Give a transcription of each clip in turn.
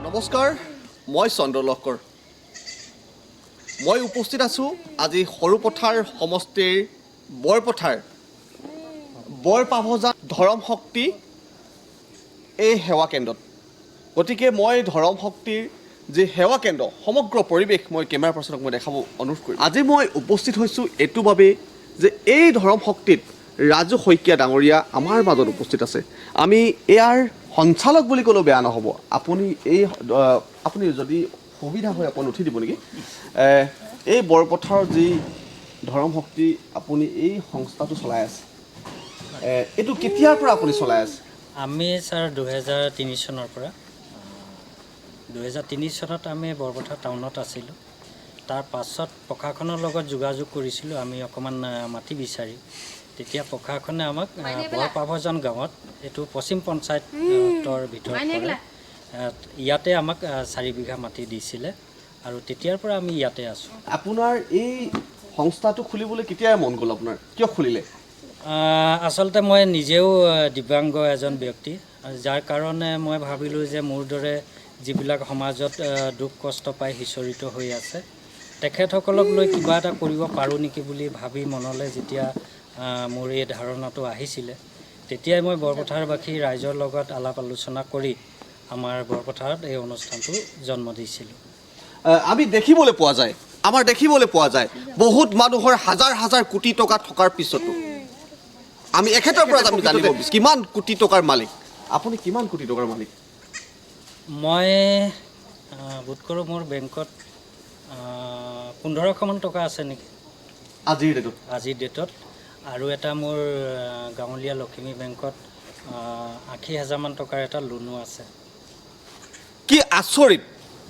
নমস্কাৰ মই চন্দ্ৰ লহকৰ মই উপস্থিত আছো আজি সৰুপথাৰ সমষ্টিৰ বৰপাভজা ধৰম শক্তি এই সেৱা কেন্দ্ৰত গতিকে মই ধৰম শক্তিৰ যে সেৱা কেন্দ্ৰ সমগ্ৰ পৰিৱেশ মই কেমেৰা পাৰ্চনক মই দেখাব অনুৰোধ কৰিম আজি মই উপস্থিত হৈছোঁ এইটো বাবে যে এই ধৰম শক্তিত ৰাজু শইকীয়া ডাঙৰীয়া আমাৰ মাজত উপস্থিত আছে আমি ইয়াৰ সঞ্চালক বুলি ক'লেও বেয়া নহ'ব আপুনি যদি সুবিধা হয় আপুনি উঠি দিব নেকি এই বৰপথাৰৰ যি ধৰম শক্তি আপুনি এই সংস্থাটো চলাই আছে এইটো কেতিয়াৰ পৰা আপুনি চলাই আছে আমি ছাৰ 2003 চনৰ পৰা 2003 চনত আমি বৰপথাৰ টাউনত আছিলোঁ তাৰ পাছত প্ৰশাসনৰ লগত যোগাযোগ কৰিছিলোঁ আমি অকণমান মাটি বিচাৰি তেতিয়া প্ৰশাসনে আমাক বৰপাভজন গাঁৱত এইটো পশ্চিম পঞ্চায়তৰ ভিতৰত পৰে ইয়াতে আমাক 4 বিঘা মাটি দিছিলে আৰু তেতিয়াৰ পৰা আমি ইয়াতে আছোঁ আপোনাৰ এই সংস্থাটো খুলিবলৈ কেতিয়া মন গ'ল আপোনাৰ কিয় খুলিলে আচলতে মই নিজেও দিব্যাংগ এজন ব্যক্তি যাৰ কাৰণে মই ভাবিলোঁ যে মোৰ দৰে যিবিলাক সমাজত দুখ কষ্ট পাই সিঁচৰিত হৈ আছে তেখেতসকলক লৈ কিবা এটা কৰিব পাৰোঁ নেকি বুলি ভাবি মনলৈ যেতিয়া মোৰ এই ধাৰণাটো আহিছিলে তেতিয়াই মই বৰপথাৰবাসী ৰাইজৰ লগত আলাপ আলোচনা কৰি আমাৰ বৰপথাৰত এই অনুষ্ঠানটো জন্ম দিছিলোঁ আমি দেখিবলৈ পোৱা যায় বহুত মানুহৰ হাজাৰ হাজাৰ কোটি টকা থকাৰ পিছতো আমি এখেতৰ পৰা আমি জানিব বিচাৰিছোঁ কিমান কোটি টকাৰ মালিক আপুনি কিমান কোটি টকাৰ মালিক মই বোধ কৰোঁ মোৰ বেংকত 1500 মান টকা আছে নেকি আজিৰ ডেটত আৰু এটা মোৰ গাঁৱলীয়া লখিমী বেংকত 80,000 মান টকাৰ এটা লোনো আছে কি আচৰিত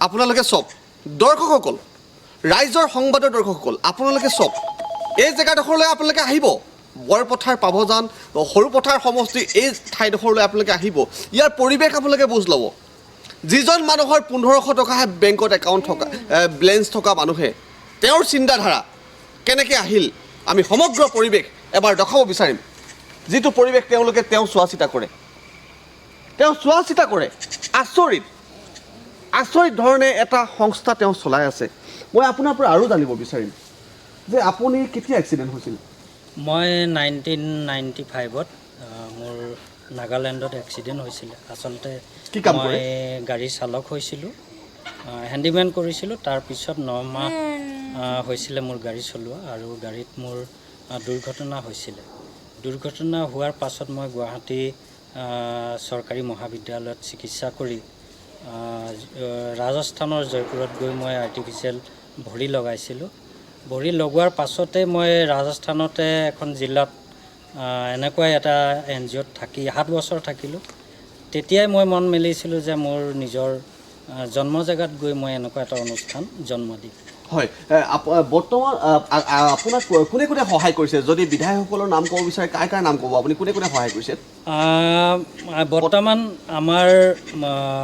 আপোনালোকে চব দৰ্শকসকল ৰাইজৰ সংবাদৰ দৰ্শকসকল আপোনালোকে চব এই জেগাডোখৰলৈ আপোনালোকে আহিব বৰপথাৰ পাভজান সৰুপথাৰ সমষ্টিৰ এই ঠাইডোখৰলৈ আপোনালোকে আহিব ইয়াৰ পৰিৱেশ আপোনালোকে বুজ ল'ব যিজন মানুহৰ 1500 টকাহে বেংকত একাউণ্ট থকা বেলেঞ্চ থকা মানুহে তেওঁৰ চিন্তাধাৰা কেনেকৈ আহিল আমি সমগ্ৰ পৰিৱেশ এবাৰ দেখাব বিচাৰিম যিটো পৰিৱেশ তেওঁলোকে চোৱা চিতা কৰে আচৰিত ধৰণে এটা সংস্থা তেওঁ চলাই আছে মই আপোনাৰ পৰা আৰু জানিব বিচাৰিম যে আপুনি কেতিয়া এক্সিডেণ্ট হৈছিল মই 1995ত মোৰ নাগালেণ্ডত এক্সিডেণ্ট হৈছিলে আচলতে মই গাড়ী চালক হৈছিলোঁ হেণ্ডিমেন কৰিছিলোঁ তাৰপিছত 9 মাহ হৈছিলে মোৰ গাড়ী চলোৱা আৰু গাড়ীত মোৰ দুৰ্ঘটনা হৈছিলে দুৰ্ঘটনা হোৱাৰ পাছত মই গুৱাহাটী চৰকাৰী মহাবিদ্যালয়ত চিকিৎসা কৰি ৰাজস্থানৰ জয়পুৰত গৈ মই আৰ্টিফিচিয়েল ভৰি লগাইছিলোঁ ভৰি লগোৱাৰ পাছতে মই ৰাজস্থানতে এখন জিলাত এনেকুৱাই এটা NGOত থাকি 7 বছৰ থাকিলোঁ তেতিয়াই মই মন মেলিছিলোঁ যে মোৰ নিজৰ জন্ম জেগাত গৈ মই এনেকুৱা এটা অনুষ্ঠান জন্ম দিম হয় বৰ্তমান আপোনাক কোনে কোনে সহায় কৰিছে যদি বিধায়কসকলৰ নাম ক'ব বিচাৰে কাৰ নাম ক'ব আপুনি কোনে সহায় কৰিছে বৰ্তমান আমাৰ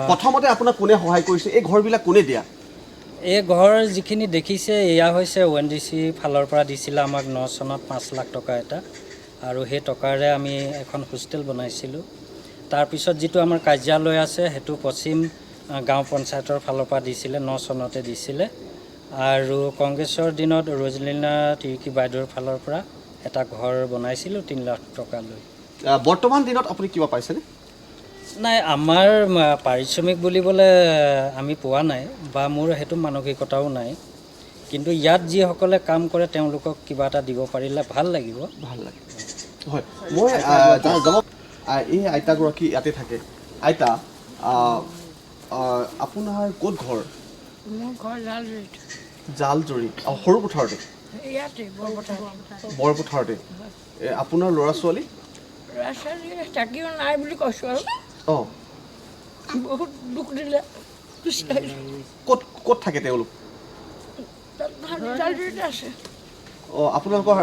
প্ৰথমতে আপোনাক কোনে সহায় কৰিছে এই ঘৰবিলাক কোনে দিয়া এই ঘৰ যিখিনি দেখিছে এয়া হৈছে ONDC ফালৰ পৰা দিছিলে আমাক 9 চনত 5 লাখ টকা এটা আৰু সেই টকাৰে আমি এখন হোষ্টেল বনাইছিলোঁ তাৰপিছত যিটো আমাৰ কাৰ্যালয় আছে সেইটো পশ্চিম গাঁও পঞ্চায়তৰ ফালৰ পৰা দিছিলে 9 চনতে দিছিলে আৰু কংগ্ৰেছৰ দিনত ৰজলীনা তিৰ্কী বাইদেউৰ ফালৰ পৰা এটা ঘৰ বনাইছিলোঁ 3 লাখ টকা লৈ বৰ্তমান দিনত আপুনি কিবা পাইছেনে নাই আমাৰ পাৰিশ্ৰমিক বুলিবলৈ আমি পোৱা নাই বা মোৰ সেইটো মানসিকতাও নাই কিন্তু ইয়াত যিসকলে কাম কৰে তেওঁলোকক কিবা এটা দিব পাৰিলে ভাল লাগিব হয় মই এই আইতাগৰাকী ইয়াতে থাকে আইতা আপোনাৰ ক'ত ঘৰ মোৰ ঘৰ জালজুৰি সৰুপথাৰতে বৰপথাৰতে আপোনাৰ ল'ৰা ছোৱালী থাকিও নাই বুলি কৈছোঁ আৰু বহুত দুখ দিলে ক'ত থাকে তেওঁলোক আছে আপোনালোকৰ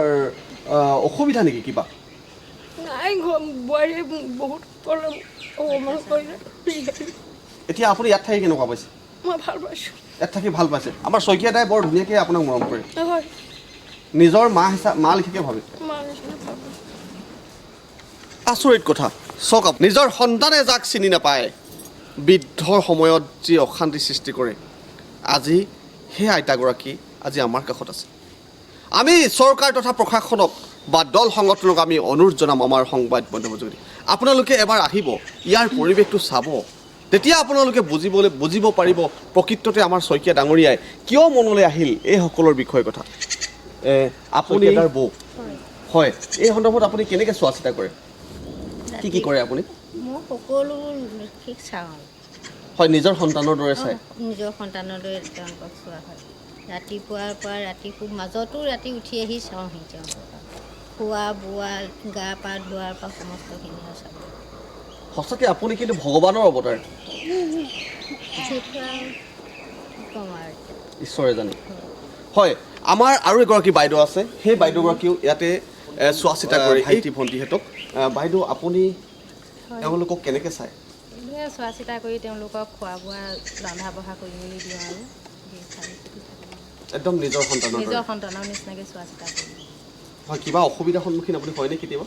অসুবিধা নেকি কিবা নাই বোৱাৰীয়ে বহুত অকণমান কৰিলে এতিয়া আপুনি ইয়াত থাকি কেনেকুৱা পাইছে মই ভাল পাইছোঁ ইয়াত থাকি ভাল পাইছে আমাৰ শইকীয়া দাই বৰ ধুনীয়াকৈ আপোনাক মৰম কৰে হয় নিজৰ মা লিখিকে ভাবে আচৰিত কথা চাওক নিজৰ সন্তানে যাক চিনি নাপায় বৃদ্ধৰ সময়ত যি অশান্তি সৃষ্টি কৰে আজি সেই আইতাগৰাকী আজি আমাৰ কাষত আছে আমি চৰকাৰ তথা প্ৰশাসনক বা দল সংগঠনক আমি অনুৰোধ জনাম আমাৰ সংবাদ মাধ্যমৰ যোগেদি আপোনালোকে এবাৰ আহিব ইয়াৰ পৰিৱেশটো চাব তেতিয়া আপোনালোকে বুজিব পাৰিব প্ৰকৃততে আমাৰ শইকীয়া ডাঙৰীয়াই কিয় মনলৈ আহিল এই সকলৰ বিষয়ে কথা আপুনি তাৰ বৌ হয় এই সন্দৰ্ভত আপুনি কেনেকৈ চোৱা চিতা কৰে কি কৰে আপুনি মই সকলো ঠিক চাওঁ হয় নিজৰ সন্তানৰ দৰে চাই নিজৰ সন্তানৰ দৰে তেওঁলোকক চোৱা হয় ৰাতিপুৱাৰ পৰা ৰাতি মাজতো ৰাতি উঠি আহি চাওঁহি তেওঁলোকক খোৱা বোৱা গা পা ধোৱাৰ পৰা সমস্তখিনি চাব সঁচাকৈ আপুনি কিন্তু ভগৱানৰ অৱতাৰ ক'ম আৰু ঈশ্বৰে জানে হয় আমাৰ আৰু এগৰাকী বাইদেউ আছে সেই বাইদেউগৰাকীও ইয়াতে চোৱা চিতা কৰে ভাইটি ভণ্টিহঁতক বাইদেউ আপুনি তেওঁলোকক কেনেকৈ চায় চোৱা চিতা কৰি তেওঁলোকক খোৱা বোৱা ৰন্ধা বঢ়া কৰি মেলি দিওঁ আৰু একদম নিজৰ সন্তানৰ নিচিনাকৈ চোৱা চিতা কৰোঁ হয় কিবা অসুবিধাৰ সন্মুখীন আপুনি হয়নে কেতিয়াবা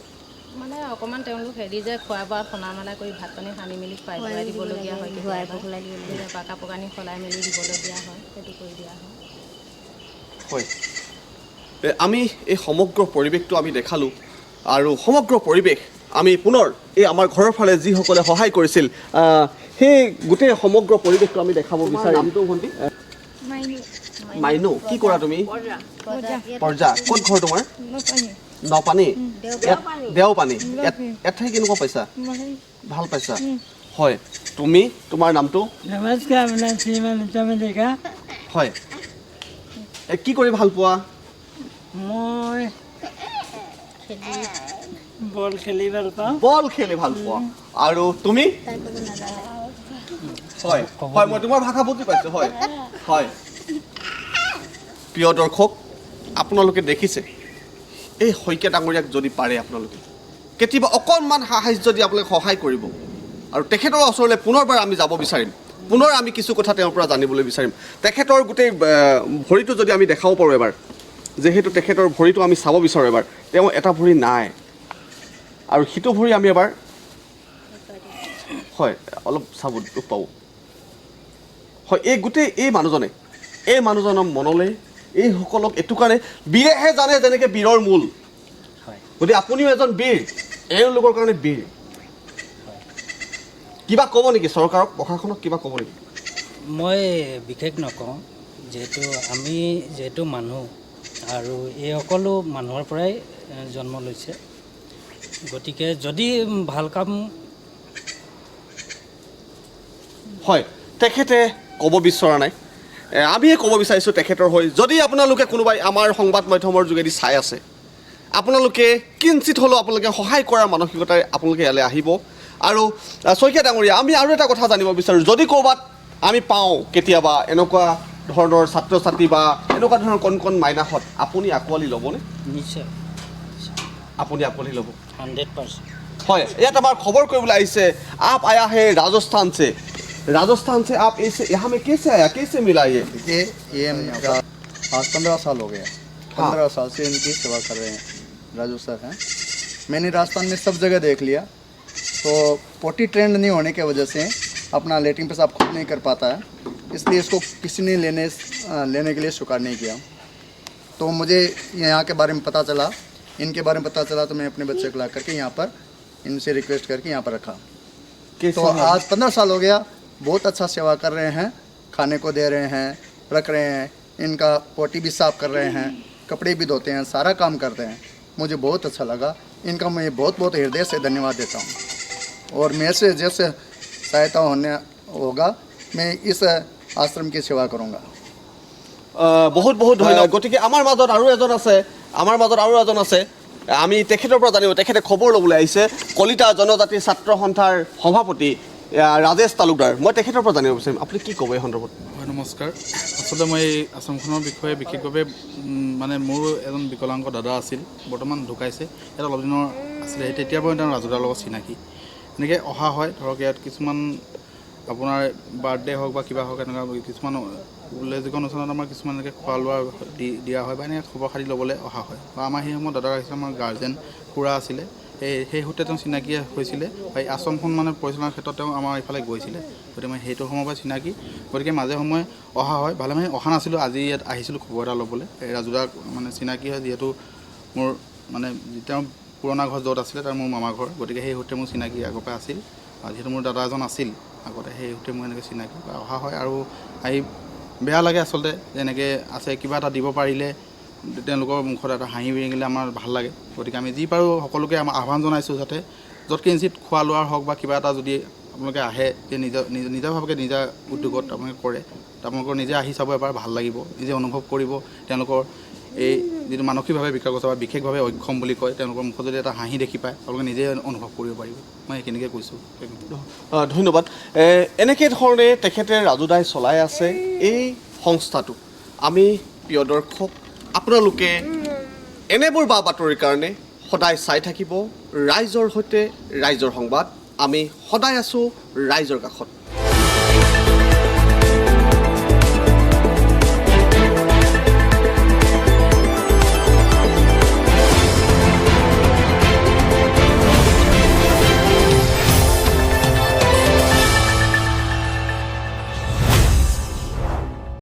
মানে অকণমান তেওঁলোক হেৰি যে খোৱা বোৱা ফনা মেলা কৰি ভাত পানী সানি মেলি খুৱাই ধুৱাই দিবলগীয়া হয় কেতিয়াবা কাপোৰ কানি সলাই মেলি দিবলগীয়া হয় সেইটো কৰি দিয়া হয় আমি এই সমগ্ৰ পৰিৱেশটো আমি দেখালোঁ আৰু সমগ্ৰ পৰিৱেশ আমি পুনৰ এই আমাৰ ঘৰৰ ফালে যিসকলে সহায় কৰিছিল সেই গোটেই সমগ্ৰ পৰিৱেশটো আমি দেখাব বিচাৰিম নামটো ভণ্টি মাইনু কি কৰা তুমি পৰ্জা ক'ত ঘৰ তোমাৰ নপানী দেওপানী ইয়াত থাকি কেনেকুৱা পাইছা ভাল পাইছা হয় তুমি তোমাৰ নামটো নমস্কাৰ শ্ৰীমান হয় কি কৰি ভাল পোৱা মই বল খেলি ভাল পাওঁ বল খেলি ভাল পোৱা আৰু তুমি হয় হয় মই তোমাৰ ভাষা বুজি পাইছোঁ হয় হয় প্ৰিয় দৰ্শক আপোনালোকে দেখিছে এই শইকীয়া ডাঙৰীয়াক যদি পাৰে আপোনালোকে কেতিয়াবা অকণমান সাহায্য দি আপোনালোকে সহায় কৰিব আৰু তেখেতৰ ওচৰলৈ পুনৰবাৰ আমি যাব বিচাৰিম পুনৰ আমি কিছু কথা তেওঁৰ পৰা জানিবলৈ বিচাৰিম তেখেতৰ গোটেই ভৰিটো যদি আমি দেখাব পাৰোঁ এবাৰ যিহেতু তেখেতৰ ভৰিটো আমি চাব বিচাৰোঁ এবাৰ তেওঁ এটা ভৰি নাই আৰু সিটো ভৰি আমি এবাৰ হয় অলপ চাব দুখ পাব হয় এই গোটেই এই মানুহজনৰ মনলৈ এইসকলক এইটো কাৰণে বীৰেহে জানে যেনেকৈ বীৰৰ মূল গতিকে আপুনিও এজন বীৰ এওঁলোকৰ কাৰণে বীৰ কিবা ক'ব নেকি চৰকাৰক প্ৰশাসনক কিবা ক'ব নেকি মই বিশেষ নকওঁ যিহেতু মানুহ আৰু এই সকলো মানুহৰ পৰাই জন্ম লৈছে গতিকে যদি ভাল কাম হয় তেখেতে ক'ব বিচৰা নাই আমিয়ে ক'ব বিচাৰিছোঁ তেখেতৰ হৈ যদি আপোনালোকে কোনোবাই আমাৰ সংবাদ মাধ্যমৰ যোগেদি চাই আছে আপোনালোকে কিঞ্চিত হ'লেও আপোনালোকে সহায় কৰাৰ মানসিকতাৰে আপোনালোকে ইয়ালৈ আহিব আৰু শইকীয়া ডাঙৰীয়া আমি আৰু এটা কথা জানিব বিচাৰোঁ যদি ক'ৰবাত আমি পাওঁ কেতিয়াবা এনেকুৱা ধৰণৰ ছাত্ৰ ছাত্ৰী বা এনেকুৱা ধৰণৰ কণ মাইনাহঁত আপুনি আঁকোৱালি ল'বনে নিশ্চয় আপুনি আঁকোৱালি ল'ব 100% হয় ইয়াত আমাৰ খবৰ কৰিবলৈ আহিছে आप आया है राजस्थान से आप ऐसे यहाँ में कैसे आया कैसे मिला ये ये आज 15 साल हो गया 15 साल से इनकी सेवा कर रहे हैं राजू सर हैं मैंने राजस्थान में सब जगह देख लिया तो पोटी ट्रेंड नहीं होने की वजह से अपना लेटरिन पेशाब खुद नहीं कर पाता है इसलिए इसको किसी ने लेने के लिए स्वीकार नहीं किया तो मुझे यहाँ के बारे में पता चला इनके बारे में पता चला तो मैं अपने बच्चे को ला करके यहाँ पर इनसे रिक्वेस्ट करके यहाँ पर रखा तो आज 15 साल हो गया बहुत अच्छा सेवा कर रहे हैं खाने को दे रहे हैं रख रहे हैं इनका पोटी भी साफ़ कर रहे हैं कपड़े भी धोते हैं सारा काम करते हैं मुझे बहुत अच्छा लगा इनका मैं बहुत हृदय से धन्यवाद देता हूँ और मेरे से जैसे सहायता होगा मैं इस आश्रम की सेवा करूँगा बहुत ধন্যবাদ গতিকে আমাৰ মাজত আৰু এজন আছে আমি তেখেতৰ পৰা জানিব তেখেতে খবৰ ল'বলৈ আহিছে কলিতা জনজাতি ছাত্ৰ সন্থাৰ সভাপতি ৰাজেশ তালুকদাৰ মই তেখেতৰ পৰা জানিব বিচাৰিম আপুনি কি ক'ব এই সন্দৰ্ভত হয় নমস্কাৰ আচলতে মই এই আশ্ৰমখনৰ বিষয়ে বিশেষভাৱে মানে মোৰ এজন বিকলাংগ দাদা আছিল বৰ্তমান ঢুকাইছে ইয়াত অলপ দিনৰ আছিলে তেতিয়াৰ পৰা তেওঁ ৰাজুদাৰ লগত চিনাকি এনেকৈ অহা হয় ধৰক ইয়াত কিছুমান আপোনাৰ বাৰ্থডে হওক বা কিবা হওক এনেকুৱা কিছুমান উল্লেখযোগ্য অনুষ্ঠানত আমাৰ কিছুমান এনেকৈ খোৱা লোৱা দিয়া হয় বা এনেকৈ খবৰ খাতি ল'বলৈ অহা হয় বা আমাৰ সেই সময়ত দাদা আহিছিলে আমাৰ গাৰ্জেন খুৰা আছিলে সেই সূত্ৰে তেওঁ চিনাকি হৈছিলে এই আশ্ৰমখন মানে পৰিচালনাৰ ক্ষেত্ৰত তেওঁ আমাৰ এইফালে গৈছিলে গতিকে মই সেইটো সময়ৰ পৰা চিনাকি গতিকে মাজে সময়ে অহা হয় ভালেমানে অহা নাছিলোঁ আজি ইয়াত আহিছিলোঁ খবৰ এটা ল'বলৈ এই ৰাজুদাক মানে চিনাকি হয় যিহেতু মোৰ মানে তেওঁ পুৰণা ঘৰ য'ত আছিলে তাৰ মোৰ মামাৰ ঘৰ গতিকে সেই সূত্ৰে মোৰ চিনাকি আগৰ পৰা আছিল আৰু যিহেতু মোৰ দাদা এজন আছিল আগতে সেই সূত্ৰে মোৰ এনেকৈ চিনাকি অহা হয় আৰু আহি বেয়া লাগে আচলতে যেনেকৈ আছে কিবা এটা দিব পাৰিলে তেওঁলোকৰ মুখত এটা হাঁহি বিৰিঙিলে আমাৰ ভাল লাগে গতিকে আমি যি পাৰোঁ সকলোকে আমাৰ আহ্বান জনাইছোঁ যাতে য'ত কিঞ্চিত খোৱা লোৱাৰ হওক বা কিবা এটা যদি আপোনালোকে আহে যে নিজাভাৱে নিজা উদ্যোগত আপোনালোকে কৰে আপোনালোকৰ নিজে আহি চাব এবাৰ ভাল লাগিব নিজে অনুভৱ কৰিব তেওঁলোকৰ এই যিটো মানসিকভাৱে বিকাৰগ্ৰস্ত বা বিশেষভাৱে অক্ষম বুলি কয় তেওঁলোকৰ মুখত যদি এটা হাঁহি দেখি পায় তেওঁলোকে নিজে অনুভৱ কৰিব পাৰিব মই সেইখিনিকে কৈছোঁ ধন্যবাদ এনেকৈ ধৰণে তেখেতে ৰাজুদাই চলাই আছে এই সংস্থাটো আমি প্ৰিয় দৰ্শক আপোনালোকে এনেবোৰ বা বাতৰিৰ কাৰণে সদায় চাই থাকিব ৰাইজৰ সৈতে ৰাইজৰ সংবাদ আমি সদায় আছোঁ ৰাইজৰ কাষত